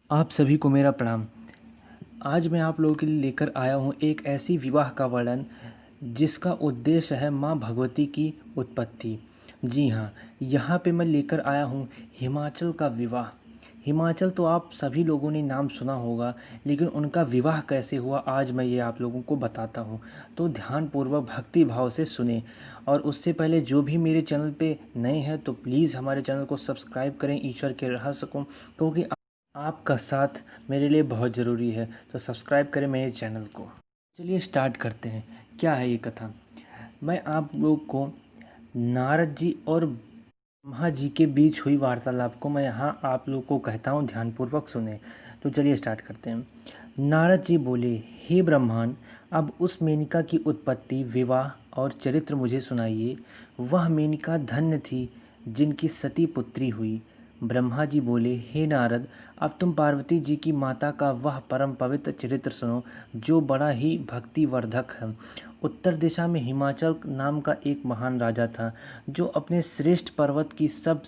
आप सभी को मेरा प्रणाम। आज मैं आप लोगों के लिए लेकर आया हूँ एक ऐसी विवाह का वर्णन जिसका उद्देश्य है माँ भगवती की उत्पत्ति। जी हाँ, यहाँ पे मैं लेकर आया हूँ हिमाचल का विवाह। हिमाचल तो आप सभी लोगों ने नाम सुना होगा, लेकिन उनका विवाह कैसे हुआ आज मैं ये आप लोगों को बताता हूँ। तो ध्यानपूर्वक भक्ति भाव से सुने। और उससे पहले जो भी मेरे चैनल पे नए हैं तो प्लीज़ हमारे चैनल को सब्सक्राइब करें ईश्वर के रहस्य को, क्योंकि आपका साथ मेरे लिए बहुत ज़रूरी है। तो सब्सक्राइब करें मेरे चैनल को। चलिए स्टार्ट करते हैं। क्या है ये कथा? मैं आप लोग को नारद जी और ब्रह्मा जी के बीच हुई वार्तालाप को मैं यहाँ आप लोग को कहता हूँ, ध्यानपूर्वक सुने। तो चलिए स्टार्ट करते हैं। नारद जी बोले, हे ब्रह्मांड, अब उस मेनका की उत्पत्ति, विवाह और चरित्र मुझे सुनाइए। वह मेनका धन्य थी जिनकी सती पुत्री हुई। ब्रह्मा जी बोले, हे नारद, अब तुम पार्वती जी की माता का वह परम पवित्र चरित्र सुनो जो बड़ा ही भक्तिवर्धक है। उत्तर दिशा में हिमाचल नाम का एक महान राजा था जो अपने श्रेष्ठ पर्वत की सब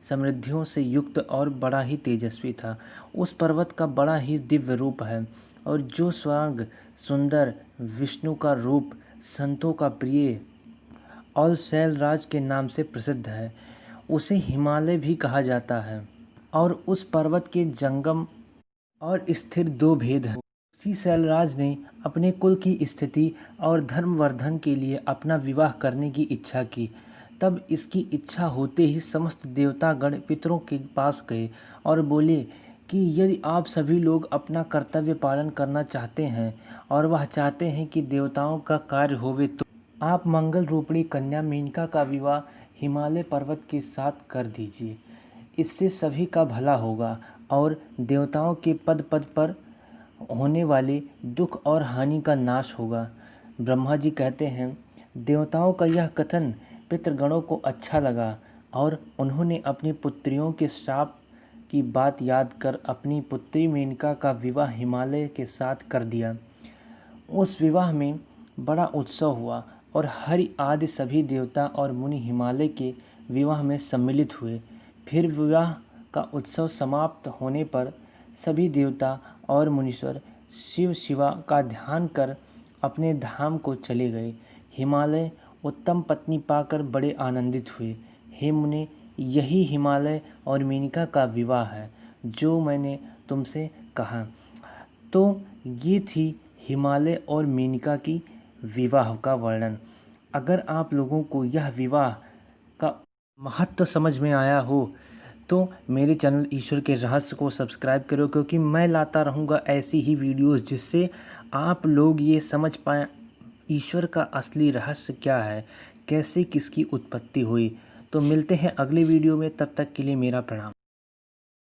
समृद्धियों से युक्त और बड़ा ही तेजस्वी था। उस पर्वत का बड़ा ही दिव्य रूप है और जो स्वर्ग सुंदर विष्णु का रूप, संतों का प्रिय और शैलराज के नाम से प्रसिद्ध है। उसे हिमालय भी कहा जाता है। और उस पर्वत के जंगम और स्थिर दो भेद हैं। उसी शैलराज ने अपने कुल की स्थिति और धर्मवर्धन के लिए अपना विवाह करने की इच्छा की। तब इसकी इच्छा होते ही समस्त देवतागण पितरों के पास गए और बोले कि यदि आप सभी लोग अपना कर्तव्य पालन करना चाहते हैं और वह चाहते हैं कि देवताओं का कार्य होवे, तो आप मंगल रूपिणी कन्या मेनका का विवाह हिमालय पर्वत के साथ कर दीजिए। इससे सभी का भला होगा और देवताओं के पद पद पर होने वाले दुख और हानि का नाश होगा। ब्रह्मा जी कहते हैं, देवताओं का यह कथन पितृगणों को अच्छा लगा और उन्होंने अपनी पुत्रियों के श्राप की बात याद कर अपनी पुत्री मेनका का विवाह हिमालय के साथ कर दिया। उस विवाह में बड़ा उत्सव हुआ और हरि आदि सभी देवता और मुनि हिमालय के विवाह में सम्मिलित हुए। फिर विवाह का उत्सव समाप्त होने पर सभी देवता और मुनीश्वर शिव शिवा का ध्यान कर अपने धाम को चले गए। हिमालय उत्तम पत्नी पाकर बड़े आनंदित हुए। हे मुने, यही हिमालय और मेनका का विवाह है जो मैंने तुमसे कहा। तो ये थी हिमालय और मेनका की विवाह का वर्णन। अगर आप लोगों को यह विवाह का महत्व समझ में आया हो तो मेरे चैनल ईश्वर के रहस्य को सब्सक्राइब करो, क्योंकि मैं लाता रहूँगा ऐसी ही वीडियोस जिससे आप लोग ये समझ पाएँ ईश्वर का असली रहस्य क्या है, कैसे किसकी उत्पत्ति हुई। तो मिलते हैं अगले वीडियो में, तब तक के लिए मेरा प्रणाम।